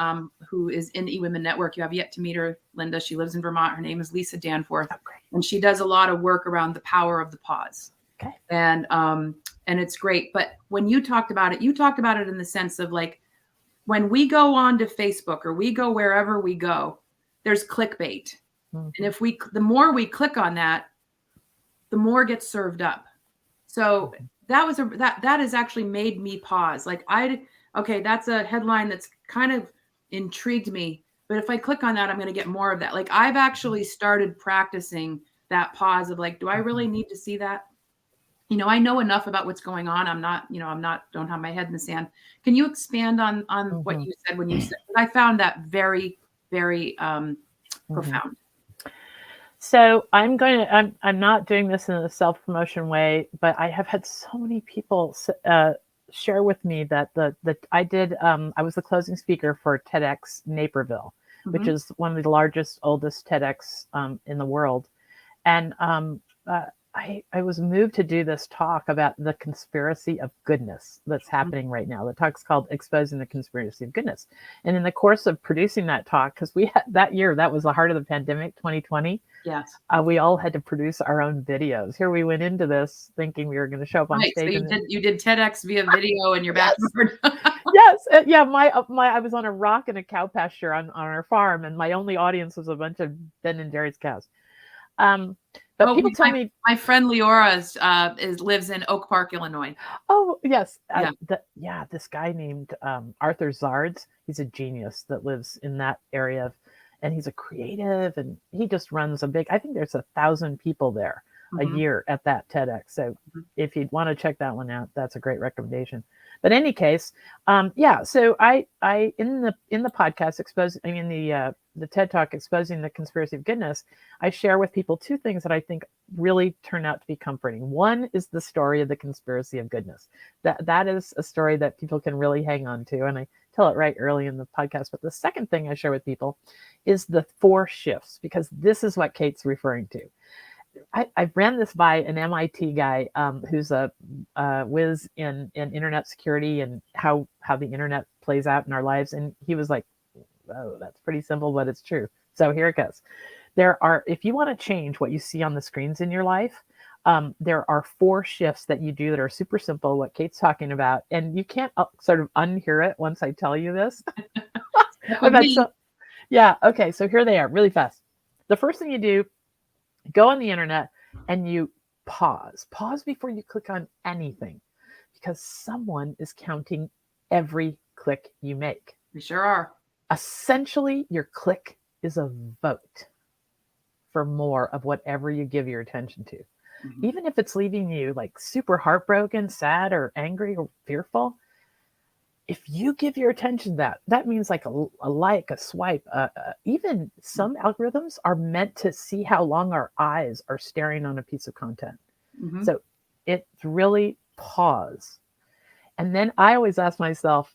who is in eWomen Network. You have yet to meet her, Linda. She lives in Vermont. Her name is Lisa Danforth. And she does a lot of work around the power of the pause. Okay. And it's great. But when you talked about it in the sense of like, when we go on to Facebook or we go wherever we go, there's clickbait. And if the more we click on that, the more gets served up. So that has actually made me pause. Like that's a headline that's kind of intrigued me, but if I click on that, I'm going to get more of that. Like I've actually started practicing that pause of like, do I really need to see that? I know enough about what's going on. Don't have my head in the sand. Can you expand on what you said when you said, I found that very, very profound. So I'm not doing this in a self-promotion way, but I have had so many people share with me that I was the closing speaker for TEDx Naperville, which is one of the largest, oldest TEDx in the world. And I was moved to do this talk about the conspiracy of goodness that's happening right now. The talk's called Exposing the Conspiracy of Goodness. And in the course of producing that talk, because we had that year, that was the heart of the pandemic, 2020. Yes. We all had to produce our own videos. Here we went into this thinking we were going to show up on stage. So you did TEDx via video in your backyard. Yes. Yeah. I was on a rock in a cow pasture on our farm, and my only audience was a bunch of Ben and Jerry's cows. But people tell me my friend Leora lives in Oak Park, Illinois. Oh yes, Yeah. This guy named Arthur Zards. He's a genius that lives in that area, and he's a creative, and he just runs a big. I think there's 1,000 people there a year at that TEDx. So if you'd want to check that one out, that's a great recommendation. But in any case, So I in the podcast the TED Talk Exposing the Conspiracy of Goodness, I share with people two things that I think really turn out to be comforting. One is the story of the conspiracy of goodness. That is a story that people can really hang on to, and I tell it right early in the podcast. But the second thing I share with people is the 4 shifts, because this is what Kate's referring to. I ran this by an MIT guy who's a whiz in internet security and how the internet plays out in our lives. And he was like, oh, that's pretty simple, but it's true. So here it goes. If you want to change what you see on the screens in your life, there are 4 shifts that you do that are super simple, what Kate's talking about. And you can't sort of unhear it once I tell you this. Okay, so here they are really fast. The first thing you do, go on the internet and you pause before you click on anything, because someone is counting every click you make. We sure are. Essentially, your click is a vote for more of whatever you give your attention to. Even if it's leaving you like super heartbroken, sad, or angry, or fearful, if you give your attention to that means like a like, a swipe. Even some algorithms are meant to see how long our eyes are staring on a piece of content. So it's really pause. And then I always ask myself,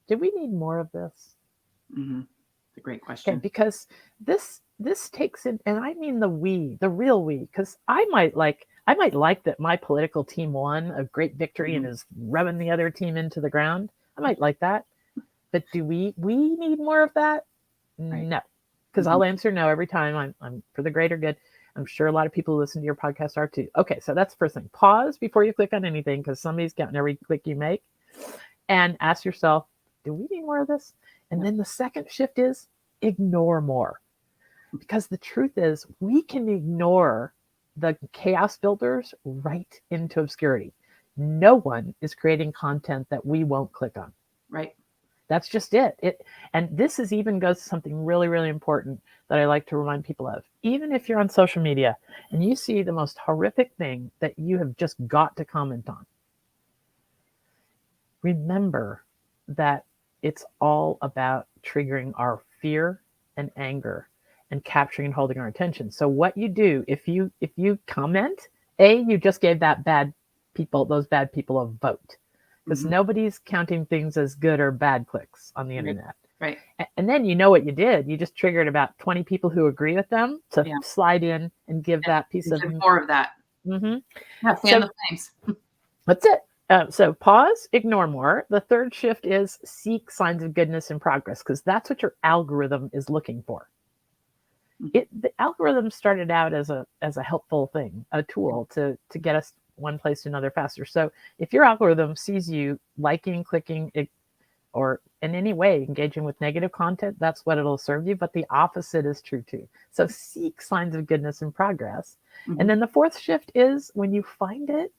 do we need more of this? It's a great question. Okay, because this takes in, and I mean the real we, because I might like that my political team won a great victory and is rubbing the other team into the ground. I might like that. But do we need more of that? Right. No, because I'll answer no every time. I'm for the greater good. I'm sure a lot of people who listen to your podcast are too. Okay, so that's the first thing. Pause before you click on anything, because somebody's counting every click you make, and ask yourself, do we need more of this? And then the second shift is ignore more. Because the truth is, we can ignore the chaos builders right into obscurity. No one is creating content that we won't click on. Right. That's just it. And this goes to something really, really important that I like to remind people of. Even if you're on social media and you see the most horrific thing that you have just got to comment on, remember that it's all about triggering our fear and anger and capturing and holding our attention. So what you do, if you comment, you just gave those bad people a vote, because nobody's counting things as good or bad clicks on the internet. Right. And then you know what you did? You just triggered about 20 people who agree with them to slide in and give that piece of more of that. Fan the flames. That's it. So pause, ignore more. The third shift is seek signs of goodness and progress, because that's what your algorithm is looking for. The algorithm started out as a helpful thing, a tool to get us one place to another faster. So if your algorithm sees you liking, clicking, or in any way engaging with negative content, that's what it'll serve you. But the opposite is true too. So seek signs of goodness and progress. And then the fourth shift is, when you find it,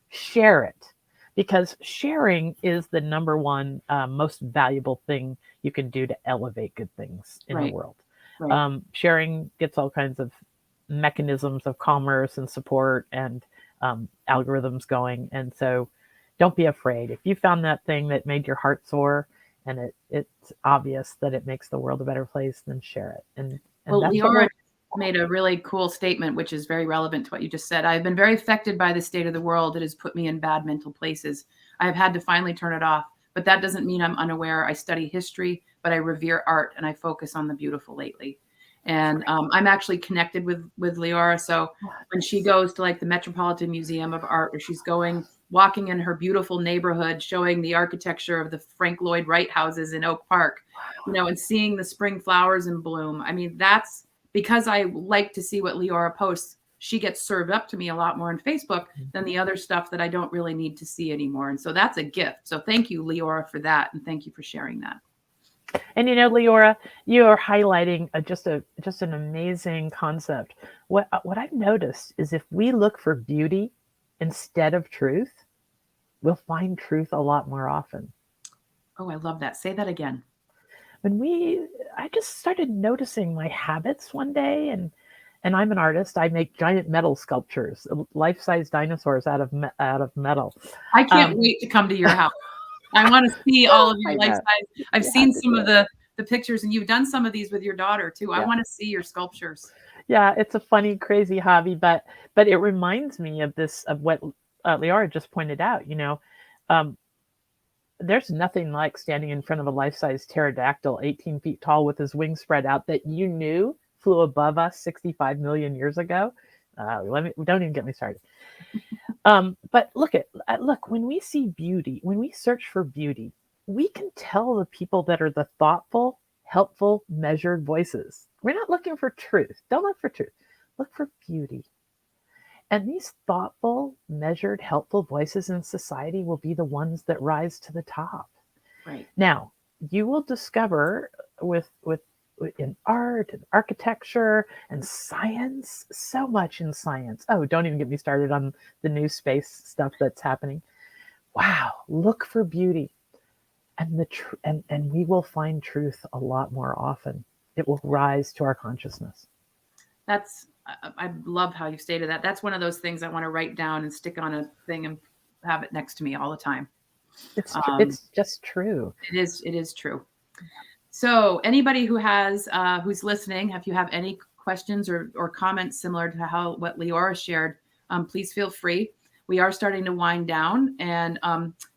share it. Because sharing is the number one most valuable thing you can do to elevate good things in the world. Right. Sharing gets all kinds of mechanisms of commerce and support and algorithms going. And so don't be afraid. If you found that thing that made your heart soar and it's obvious that it makes the world a better place, then share it. And Leora made a really cool statement, which is very relevant to what you just said. I've been very affected by the state of the world. It has put me in bad mental places. I've had to finally turn it off, but that doesn't mean I'm unaware. I study history, but I revere art and I focus on the beautiful lately. And I'm actually connected with Leora. So when she goes to like the Metropolitan Museum of Art, or she's walking in her beautiful neighborhood, showing the architecture of the Frank Lloyd Wright houses in Oak Park, and seeing the spring flowers in bloom. I mean, that's because I like to see what Leora posts. She gets served up to me a lot more on Facebook than the other stuff that I don't really need to see anymore. And so that's a gift. So thank you, Leora, for that. And thank you for sharing that. And Leora, you are highlighting just an amazing concept. What I've noticed is if we look for beauty instead of truth, we'll find truth a lot more often. Oh, I love that. Say that again. I just started noticing my habits one day, and I'm an artist. I make giant metal sculptures, life-size dinosaurs out of metal. I can't wait to come to your house. I want to see all of your life size. I've seen some of the pictures, and you've done some of these with your daughter too. I want to see your sculptures. Yeah, it's a funny, crazy hobby, but it reminds me of what Leora just pointed out. There's nothing like standing in front of a life-size pterodactyl, 18 feet tall, with his wings spread out, that you knew flew above us 65 million years ago. Don't even get me started. But look, when we see beauty, when we search for beauty, we can tell the people that are the thoughtful, helpful, measured voices. We're not looking for truth. Don't look for truth. Look for beauty. And these thoughtful, measured, helpful voices in society will be the ones that rise to the top. Right. Now, you will discover in art and architecture and science, so much in science. Oh, don't even get me started on the new space stuff that's happening. Wow, look for beauty. And we will find truth a lot more often. It will rise to our consciousness. I love how you stated that. That's one of those things I want to write down and stick on a thing and have it next to me all the time. It's just true. It is true. So anybody who has who's listening, if you have any questions or comments similar to what Leora shared, please feel free. We are starting to wind down. And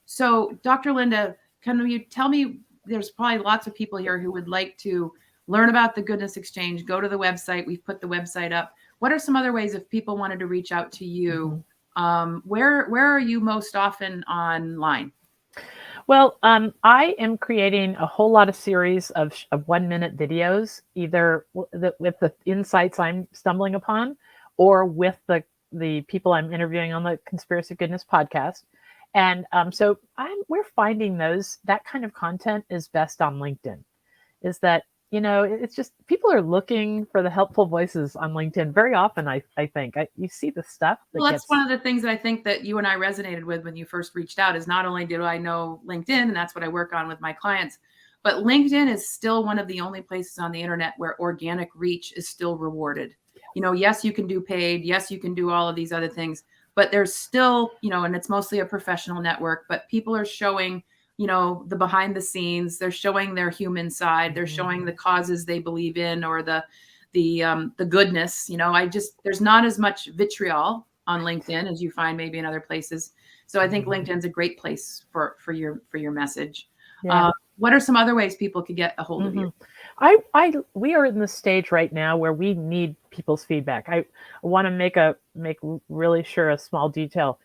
so Dr. Lynda, can you tell me, there's probably lots of people here who would like to learn about the Goodness Exchange, go to the website. We've put the website up. What are some other ways if people wanted to reach out to you? Where are you most often online? Well, I am creating a whole lot of series of 1-minute videos, either with the insights I'm stumbling upon, or with the people I'm interviewing on the Conspiracy Goodness podcast. And so we're finding that kind of content is best on LinkedIn. Is that, it's just people are looking for the helpful voices on LinkedIn very often. I think you see the stuff. That's one of the things that I think that you and I resonated with when you first reached out, is not only do I know LinkedIn, and that's what I work on with my clients, but LinkedIn is still one of the only places on the internet where organic reach is still rewarded. Yes, you can do paid. Yes, you can do all of these other things, but there's still, and it's mostly a professional network, but people are showing, the behind the scenes. They're showing their human side. They're showing the causes they believe in, or the goodness. There's not as much vitriol on LinkedIn as you find maybe in other places. So I think LinkedIn's a great place for your message. Yeah. What are some other ways people could get a hold of you? We are in the stage right now where we need people's feedback. I want to make really sure a small detail.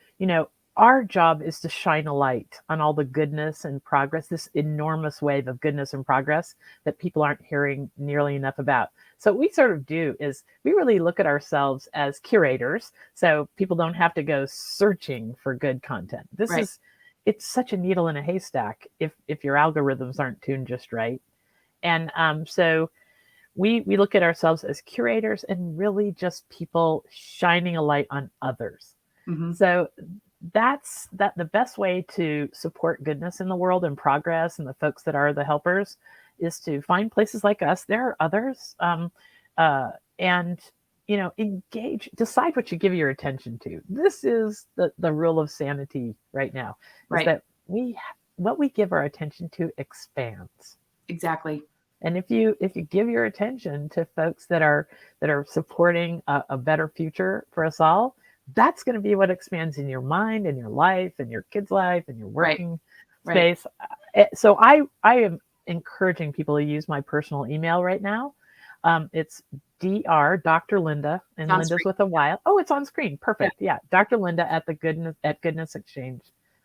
Our job is to shine a light on all the goodness and progress, this enormous wave of goodness and progress that people aren't hearing nearly enough about. So what we sort of do is we really look at ourselves as curators, so people don't have to go searching for good content. It's such a needle in a haystack if your algorithms aren't tuned just right. And so we look at ourselves as curators and really just people shining a light on others. So that's the best way to support goodness in the world and progress, and the folks that are the helpers, is to find places like us. There are others, and engage. Decide what you give your attention to. This is the rule of sanity right now. Is that what we give our attention to expands. Exactly. And if you give your attention to folks that are supporting a better future for us all, that's going to be what expands in your mind and your life and your kid's life and your working space. So I am encouraging people to use my personal email right now. It's Dr Lynda, and on Linda's screen. with a Y. Oh, it's on screen. Yeah. Perfect. Yeah. Dr Lynda at goodnessexchange.com.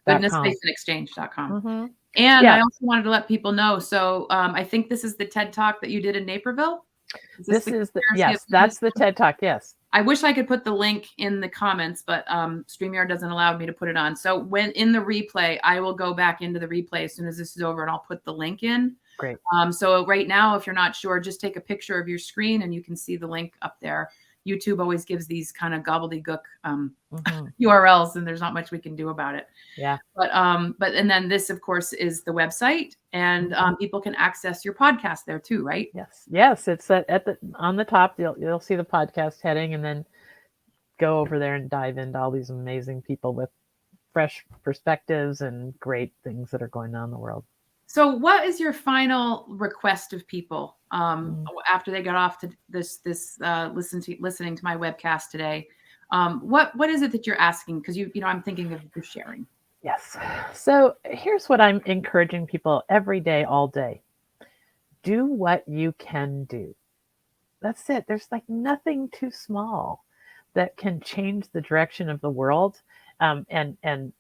Goodness-exchange.com. Mm-hmm. And Yeah. I also wanted to let people know. So I think this is the TED Talk that you did in Naperville. This is the, yes, that's the TED Talk. Yes. I wish I could put the link in the comments, but StreamYard doesn't allow me to put it on. So when in the replay, I will go back into the replay as soon as this is over, and I'll put the link in. Great. So right now, if you're not sure, just take a picture of your screen and you can see the link up there. YouTube always gives these kind of gobbledygook URLs, and there's not much we can do about it. Yeah. But and then this, of course, is the website, and people can access your podcast there too, right? Yes. It's on the top. You'll see the podcast heading, and then go over there and dive into all these amazing people with fresh perspectives and great things that are going on in the world. So what is your final request of people after they got off to listening to my webcast today? What is it that you're asking? Because I'm thinking of you sharing. Yes. So here's what I'm encouraging people every day, all day. Do what you can do. That's it. There's like nothing too small that can change the direction of the world. And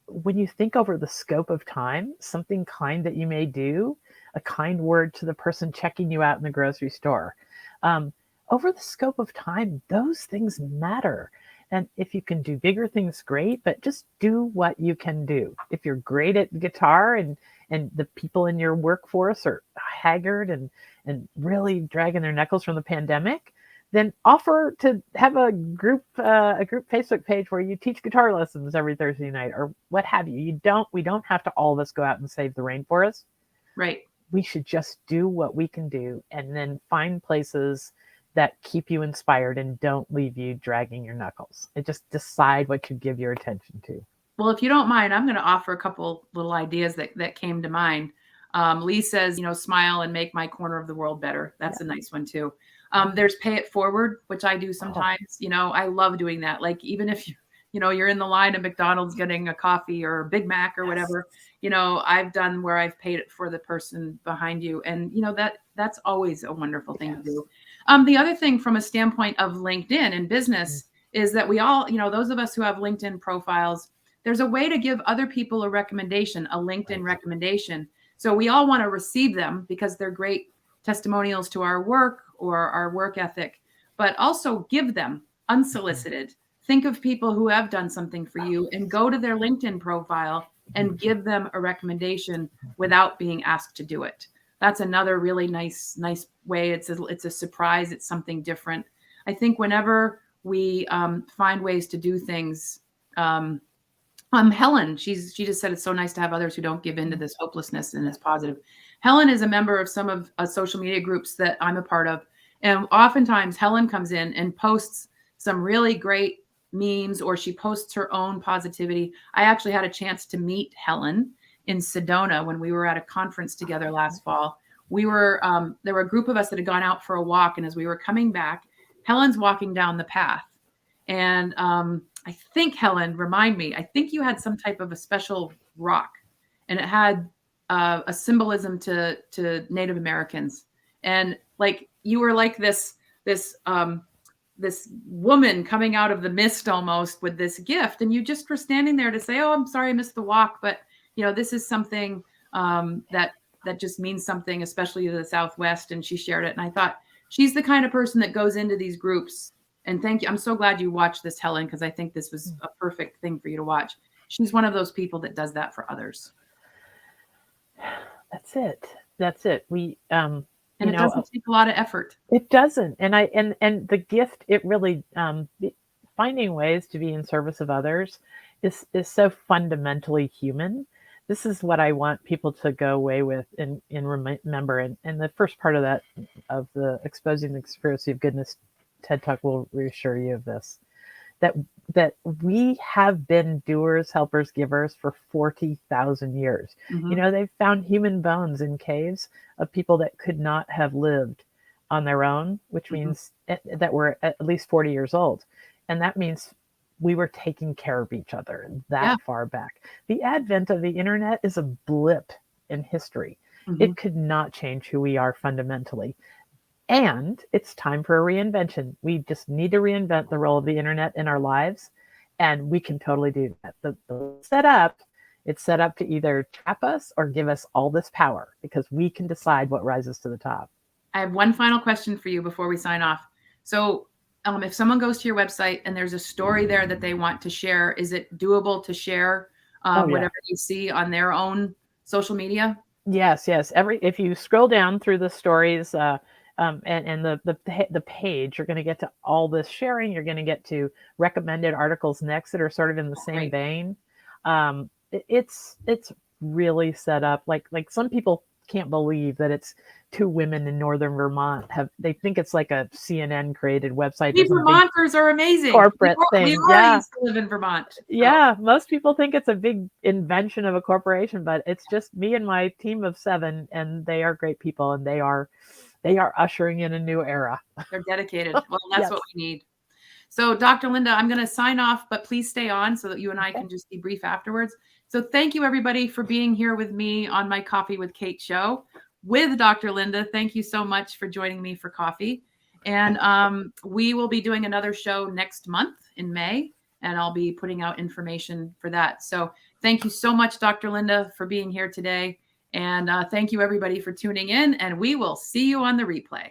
when you think over the scope of time, something kind that you may do, a kind word to the person checking you out in the grocery store, over the scope of time, those things matter. And if you can do bigger things, great, but just do what you can do. If you're great at guitar and the people in your workforce are haggard and really dragging their knuckles from the pandemic, then offer to have a group Facebook page where you teach guitar lessons every Thursday night or what have you. We don't have to all of us go out and save the rainforest. Right. We should just do what we can do and then find places that keep you inspired and don't leave you dragging your knuckles. And just decide what you give your attention to. Well, if you don't mind, I'm going to offer a couple little ideas that came to mind. Lee says, smile and make my corner of the world better. That's a nice one too. There's pay it forward, which I do sometimes. I love doing that. Like even if you're in the line at McDonald's getting a coffee or a Big Mac or whatever, I've done where I've paid it for the person behind you. And that's always a wonderful thing to do. The other thing from a standpoint of LinkedIn and business is that we all, those of us who have LinkedIn profiles, there's a way to give other people a recommendation, a LinkedIn recommendation. So we all want to receive them because they're great testimonials to our work or our work ethic, but also give them unsolicited. Think of people who have done something for you and go to their LinkedIn profile and give them a recommendation without being asked to do it. That's another really nice way. It's a surprise. It's something different. I think whenever we find ways to do things, Helen, she just said it's so nice to have others who don't give in to this hopelessness and is positive. Helen is a member of some of social media groups that I'm a part of. And oftentimes Helen comes in and posts some really great memes, or she posts her own positivity. I actually had a chance to meet Helen in Sedona when we were at a conference together last fall. There were a group of us that had gone out for a walk. And as we were coming back, Helen's walking down the path. And I think, Helen, remind me, I think you had some type of a special rock, and it had a symbolism to Native Americans. And like you were like this woman coming out of the mist almost with this gift, and you just were standing there to say, "Oh, I'm sorry I missed the walk, but this is something that just means something, especially to the Southwest." And she shared it, and I thought she's the kind of person that goes into these groups. And thank you. I'm so glad you watched this, Helen, because I think this was a perfect thing for you to watch. She's one of those people that does that for others. That's it. We and it doesn't take a lot of effort. It doesn't. And and the gift, it really finding ways to be in service of others is so fundamentally human. This is what I want people to go away with and remember. And the first part of that, of the Exposing the Conspiracy of Goodness TED Talk, will reassure you of this, that we have been doers, helpers, givers for 40,000 years. Mm-hmm. They've found human bones in caves of people that could not have lived on their own, which means that were at least 40 years old. And that means we were taking care of each other that far back. The advent of the internet is a blip in history. Mm-hmm. It could not change who we are fundamentally. And it's time for a reinvention. We just need to reinvent the role of the internet in our lives. And we can totally do that. It's set up to either trap us or give us all this power, because we can decide what rises to the top. I have one final question for you before we sign off. So if someone goes to your website and there's a story there that they want to share, is it doable to share whatever you see on their own social media? Yes. If you scroll down through the stories and the page, you're going to get to all this sharing. You're going to get to recommended articles next that are sort of in the same vein. It's really set up like some people can't believe that it's two women in northern Vermont. They think it's like a CNN created website. We Vermonters are amazing. Corporate thing. We used to live in Vermont. So. Yeah, most people think it's a big invention of a corporation, but it's just me and my team of 7, and they are great people, and they are ushering in a new era. They're dedicated. Well, that's what we need. So, Dr. Lynda, I'm going to sign off, but please stay on so that you and I can just debrief afterwards. So thank you, everybody, for being here with me on my Coffee with Kate show with Dr. Lynda. Thank you so much for joining me for coffee. And we will be doing another show next month in May, and I'll be putting out information for that. So thank you so much, Dr. Lynda, for being here today. And thank you, everybody, for tuning in, and we will see you on the replay.